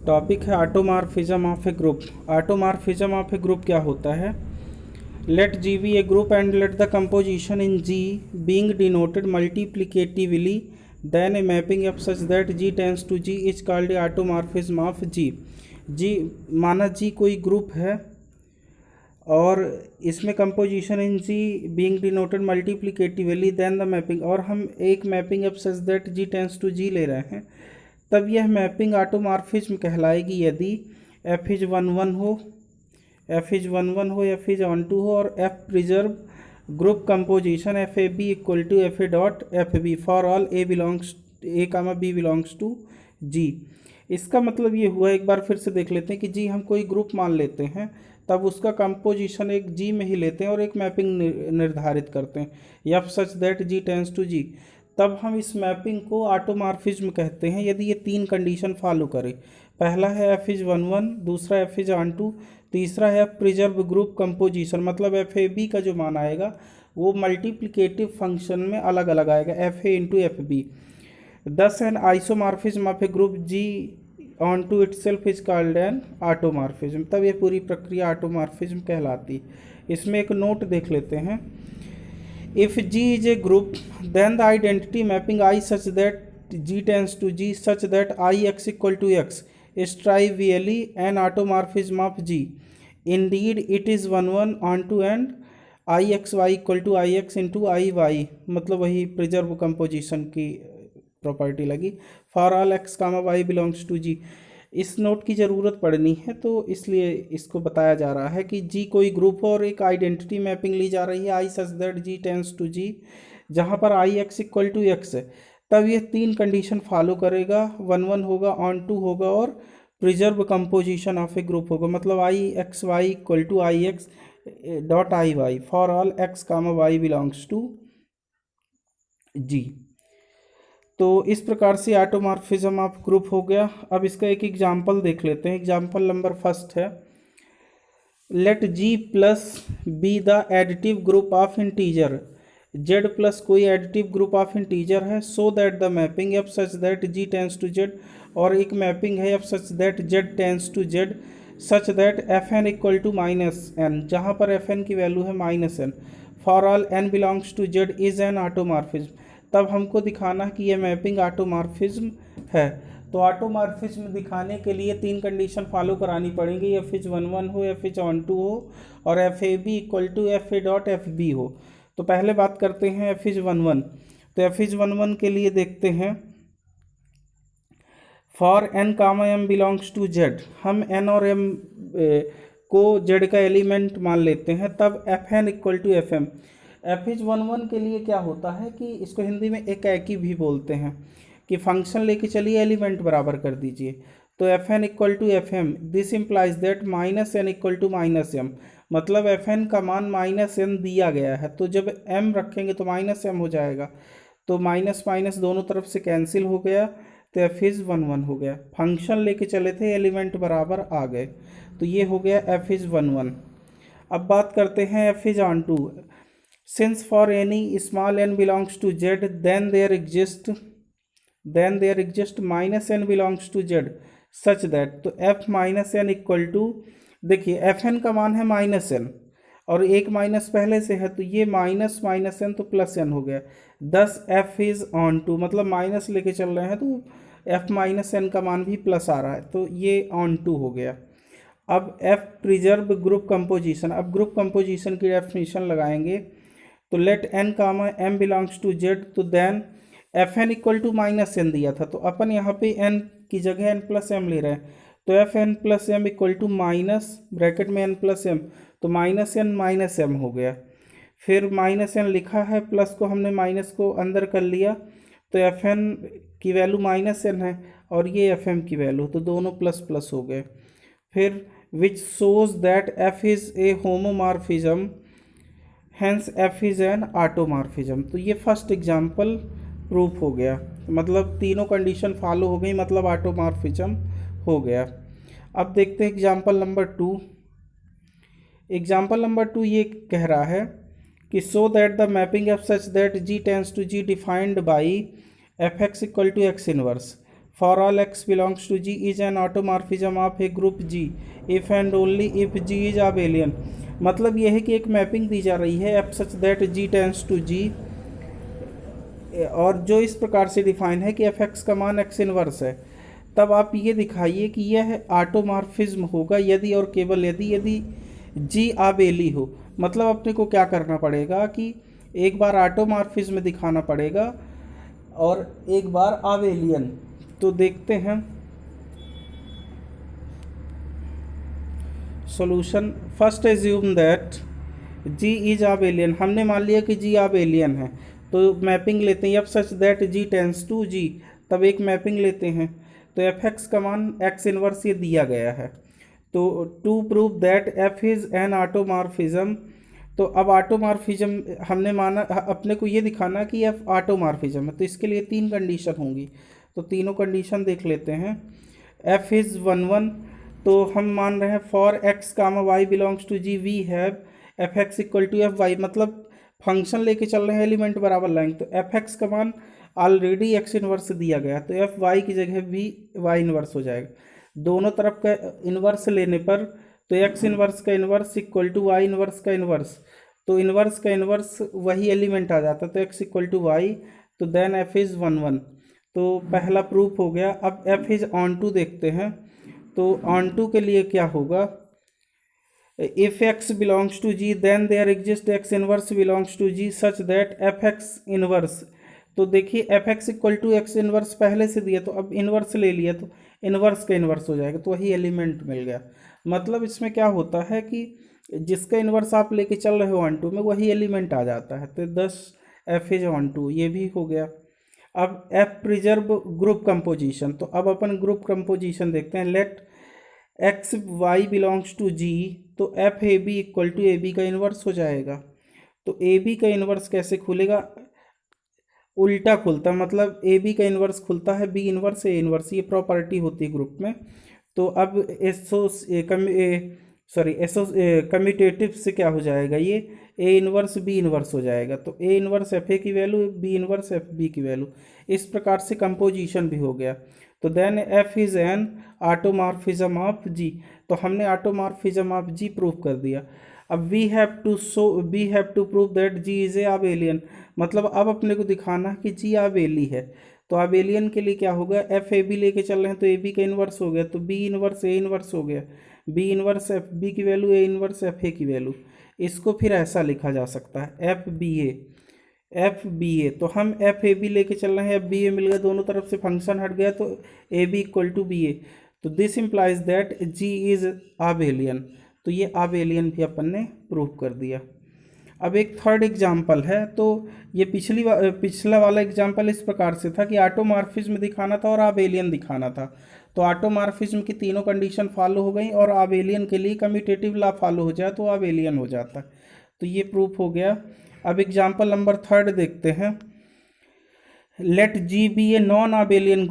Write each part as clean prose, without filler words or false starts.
Topic है automorphism of a group. Automorphism of a group क्या होता है? Let G be a group and let the composition in G being denoted multiplicatively then a mapping F such that G tends to G is called a automorphism of G. G माना G कोई group है और इसमें composition in G being denoted multiplicatively then the mapping, और हम एक mapping F such that G tends to जी ले रहे हैं, तब यह मैपिंग ऑटोमॉर्फिज्म कहलाएगी यदि एफ इज वन वन हो, एफ इज वन वन हो, एफ इज ऑन टू हो और f preserve group composition f A B equal to F A dot F b for all a belongs a comma b belongs to G. इसका मतलब ये हुआ, एक बार फिर से देख लेते हैं कि जी हम कोई ग्रुप मान लेते हैं, तब उसका कंपोजिशन एक जी में ही लेते हैं और एक मैपिंग निर्धारित करते हैं f such that G tends to G. तब हम इस मैपिंग को ऑटोमॉर्फिज्म कहते हैं यदि ये तीन कंडीशन फॉलो करे। पहला है एफ इज वन वन, दूसरा एफ इज ऑन टू, तीसरा है प्रिजर्व ग्रुप कंपोजिशन, मतलब एफ ए बी का जो मान आएगा वो मल्टीप्लिकेटिव फंक्शन में अलग अलग आएगा, f a into f b. Thus an isomorphism of a group G onto itself is called an automorphism. तब ये पूरी प्रक्रिया ऑटोमॉर्फिज्म कहलाती। इसमें एक नोट देख लेते हैं। If G is a group, then the identity mapping I such that G tends to G such that Ix equal to X is trivially an automorphism of G. Indeed, it is one onto and Ixy equal to Ix into Iy, मतलब वही preserve composition की property लगी for all x comma Y belongs to G. इस note की ज़रूरत पड़नी है तो इसलिए इसको बताया जा रहा है कि जी कोई ग्रुप हो और एक आइडेंटिटी मैपिंग ली जा रही है I such that G tends to G, जहाँ पर I x equal to x है, तब ये तीन कंडीशन फॉलो करेगा, वन वन होगा, ऑन टू होगा और preserve composition of a group होगा, मतलब I x y equal to I x dot I y for all x comma Y belongs to G. तो इस प्रकार से ऑटोमॉर्फिज्म ऑफ ग्रुप हो गया। अब इसका एक एग्जाम्पल देख लेते हैं। एग्जाम्पल नंबर फर्स्ट है, let G plus be the additive group of integer, Z plus कोई एडिटिव ग्रुप ऑफ इंटीजर है, so that the mapping F such that G tends to Z, और एक मैपिंग है F such that Z tends to Z such that F N equal to minus N, जहाँ पर F N की value है minus N, for all N belongs to Z is an automorphism. तब हमको दिखाना है कि यह मैपिंग ऑटोमॉर्फिज्म है। तो ऑटोमॉर्फिज्म दिखाने के लिए तीन कंडीशन फॉलो करानी पड़ेंगी, एफ इज वन वन हो, एफ इज ऑन टू हो और F A B equal to F A dot F B हो। तो पहले बात करते हैं एफ इज वन वन। तो एफ इज वन वन के लिए देखते हैं, for N comma M belongs to Z, हम एन और एम को जेड का एलिमेंट मान लेते हैं, तब F N equal to F M. F is one one के लिए क्या होता है कि इसको हिंदी में एकाएकी भी बोलते हैं कि फंक्शन लेके चलिए एलिमेंट बराबर कर दीजिए। तो F N equal to F M, this implies that minus N equal to minus M, मतलब एफ एन का मान माइनस एन दिया गया है, तो जब एम रखेंगे तो माइनस एम हो जाएगा, तो माइनस माइनस दोनों तरफ से कैंसिल हो गया, तो एफ इज़ वन वन हो गया। फंक्शन लेके चले थे, एलिमेंट बराबर आ गए, तो ये हो गया एफ इज़ वन वन। अब बात करते हैं F is onto. Since for any small n belongs to z, then there exist minus n belongs to z such that, तो f minus N equal to, देखिए F N का मान है minus N और एक minus पहले से है, तो ये माइनस माइनस एन तो प्लस एन हो गया, दस एफ इज़ ऑन टू, मतलब माइनस लेके चल रहे हैं तो एफ माइनस एन का मान भी प्लस आ रहा है, तो ये ऑन टू हो गया। अब एफ प्रिजर्व ग्रुप कंपोजिशन, अब ग्रुप कंपोजिशन की डेफिनेशन लगाएंगे, तो let N comma M belongs to Z, तो then F N equal to minus N दिया था, तो अपन यहाँ पे एन की जगह एन प्लस एम ले रहे हैं, तो F N plus M equal to minus bracket में एन प्लस एम, तो माइनस एन माइनस एम हो गया। फिर माइनस एन लिखा है, प्लस को हमने माइनस को अंदर कर लिया, तो एफ एन की वैल्यू माइनस एन है और ये एफ एम की वैल्यू, तो दोनों प्लस प्लस हो गए। फिर which shows that F is a homomorphism, hence F is an automorphism. तो ये फर्स्ट एग्जाम्पल प्रूफ हो गया, मतलब तीनों कंडीशन फॉलो हो गई, मतलब ऑटोमॉर्फिज्म हो गया। अब देखते हैं example number two. Example number two ये कह रहा है कि so that the mapping F such that G tends to G defined by F x equal to x inverse for all x belongs to G is an automorphism of a group G if and only if G is abelian. मतलब यह है कि एक mapping दी जा रही है F such that G tends to G, और जो इस प्रकार से डिफाइन है कि एफ एक्स का मान एक्स इनवर्स है। तब आप ये दिखाइए कि यह ऑटोमॉर्फिज्म होगा यदि और केवल यदि जी आबेली हो। मतलब अपने को क्या करना पड़ेगा कि एक बार ऑटोमॉर्फिज्म दिखाना पड़ेगा और एक बार आबेलियन। तो देखते हैं solution. First assume that G is abelian. हमने मान लिया कि जी आबेलियन है, तो मैपिंग लेते हैं f such that G tends to G. तब एक मैपिंग लेते हैं, तो एफ एक्स का मान एक्स इनवर्स ये दिया गया है। तो to prove that F is an automorphism, तो अब ऑटोमॉर्फिज्म हमने माना, अपने को ये दिखाना कि एफ ऑटोमॉर्फिज्म है, तो इसके लिए 3 कंडीशन होंगी। तो तीनों कंडीशन देख लेते हैं। एफ इज़ 1 1, तो हम मान रहे हैं for X comma Y belongs to G we have F x equal to F Y. मतलब फंक्शन लेके चल रहे हैं एलिमेंट बराबर लाइन, तो एफ एक्स का मान ऑलरेडी एक्स इनवर्स दिया गया, तो एफ वाई की जगह भी वाई इनवर्स हो जाएगा। दोनों तरफ का इनवर्स लेने पर तो एक्स इनवर्स का inverse equal to Y inverse का इनवर्स, तो इनवर्स का इनवर्स वही एलिमेंट आ जाता, तो एक्स इक्वल टू वाई, तो देन एफ इज़ 1 1। तो पहला प्रूफ हो गया। अब एफ इज़ ऑन टू देखते हैं। तो ऑन टू के लिए क्या होगा, if X belongs to G then there exist X inverse belongs to G such that F X inverse. तो देखिए F x equal to x inverse पहले से दिया, तो अब इनवर्स ले लिया तो इनवर्स का इनवर्स हो जाएगा, तो वही एलिमेंट मिल गया। मतलब इसमें क्या होता है कि जिसका इनवर्स आप लेके चल रहे हो ऑन टू में वही एलिमेंट आ जाता है, तो 10 एफ इज ऑन टू, ये भी हो गया। अब एफ प्रिजर्व ग्रुप कंपोजिशन, तो अब अपन ग्रुप कंपोजिशन देखते हैं। Let x y belongs to G, तो f A B equal to a b का इन्वर्स हो जाएगा। तो ए बी का इन्वर्स कैसे खुलेगा, उल्टा खुलता, मतलब ए बी का इन्वर्स खुलता है बी इन्वर्स ए इन्वर्स, ये प्रॉपर्टी होती है ग्रुप में। तो अब कम्यूटेटिव से क्या हो जाएगा, ये ए इन्वर्स बी इन्वर्स हो जाएगा। तो ए इन्वर्स एफ ए की value, b inverse f b की वैल्यू, इस प्रकार से कंपोजिशन भी हो गया। तो then f is an automorphism of G, तो हमने ऑटोमॉर्फिज्म ऑफ जी प्रूव कर दिया। अब we have to prove that G is a abelian. मतलब अब अपने को दिखाना है कि जी आबेली है। तो आबेलियन के लिए क्या होगा, एफ ए बी लेके चल रहे हैं, तो ए बी का इन्वर्स हो गया, तो बी इन्वर्स ए इन्वर्स हो गया, बी इन्वर्स एफ बी की value, A inverse f a की वैल्यू। इसको फिर ऐसा लिखा जा सकता है एफ बी ए। तो हम एफ ए बी लेके चल रहे हैं, एफ बी ए मिल गया, दोनों तरफ से फंक्शन हट गया, तो a B equal to b a. तो this implies that G is abelian. तो ये आबेलियन भी अपन ने प्रूव कर दिया। अब एक थर्ड एग्जाम्पल है। तो ये पिछला वाला एग्जाम्पल इस प्रकार से था कि ऑटोमॉर्फिज्म दिखाना था और आबेलियन दिखाना था। तो ऑटोमॉर्फिज्म की तीनों कंडीशन फॉलो हो गई, और आबेलियन के लिए कम्यूटेटिव लॉ फॉलो हो जाए तो आबेलियन हो जाता। तो ये प्रूफ हो गया। अब एग्जाम्पल नंबर 3 देखते हैं। Let G be a non abelian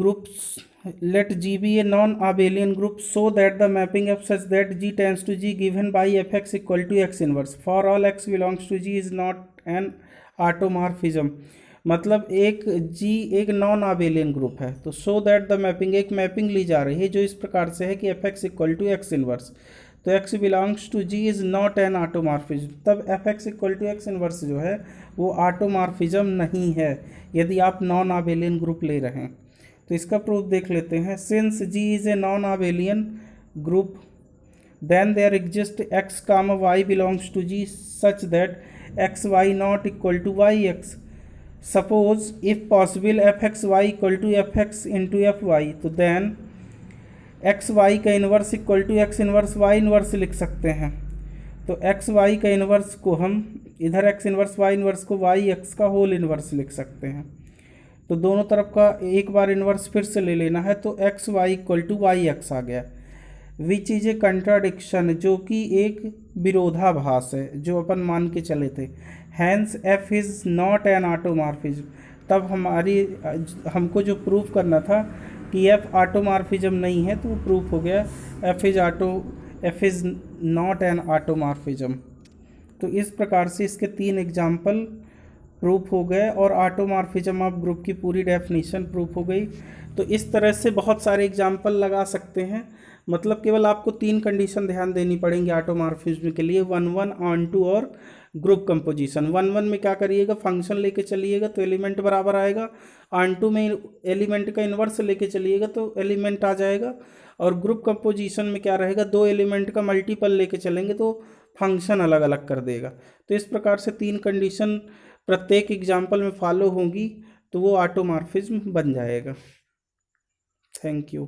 group so that the mapping F such that G tends to G given by F x equal to x inverse for all x belongs to G is not an automorphism. मतलब एक non abelian group है, तो so that the mapping, एक mapping ली जा रही है जो इस प्रकार से है कि f x equal to x inverse, तो x belongs to G is not an automorphism. तब f x equal to x inverse जो है वो ऑटोमॉर्फिज्म नहीं है यदि आप नॉन आबेलियन ग्रुप ले रहे हैं। तो इसका प्रूफ देख लेते हैं। Since G is a non abelian group then there exist x comma Y belongs to G such that x y not equal to y x. Suppose if possible f x y equal to f x into f y, तो then x y का inverse equal to x inverse y inverse लिख सकते हैं। तो x y का inverse को हम इधर एक्स इन्वर्स वाई इन्वर्स को वाई एक्स का होल इन्वर्स लिख सकते हैं। तो दोनों तरफ का एक बार इन्वर्स फिर से ले लेना है, तो x y equal to y x आ गया, विच इज ए कंट्राडिक्शन, जो कि एक विरोधाभास है जो अपन मान के चले थे। Hence F is not an automorphism. तब हमको जो प्रूफ करना था कि एफ ऑटोमॉर्फिज्म नहीं है, तो वो प्रूफ हो गया F is not an automorphism. तो इस प्रकार से इसके 3 एग्जाम्पल प्रूफ हो गए और ऑटोमॉर्फिज्म ऑफ ग्रुप की पूरी डेफिनेशन प्रूफ हो गई। तो इस तरह से बहुत सारे एग्जाम्पल लगा सकते हैं। मतलब केवल आपको 3 कंडीशन ध्यान देनी पड़ेंगी ऑटोमॉर्फिज्म के लिए, 1 1 ऑन टू और ग्रुप कंपोजिशन। 1 1 में क्या करिएगा, फंक्शन लेके चलिएगा तो एलिमेंट बराबर आएगा। ऑन टू में एलिमेंट का इन्वर्स लेके चलिएगा तो एलिमेंट आ जाएगा। और ग्रुप कंपोजिशन में क्या रहेगा, 2 एलिमेंट का मल्टीपल लेके चलेंगे तो फंक्शन अलग अलग कर देगा। तो इस प्रकार से 3 कंडीशन प्रत्येक एग्जाम्पल में फॉलो होंगी तो वो ऑटोमॉर्फिज्म बन जाएगा। Thank you.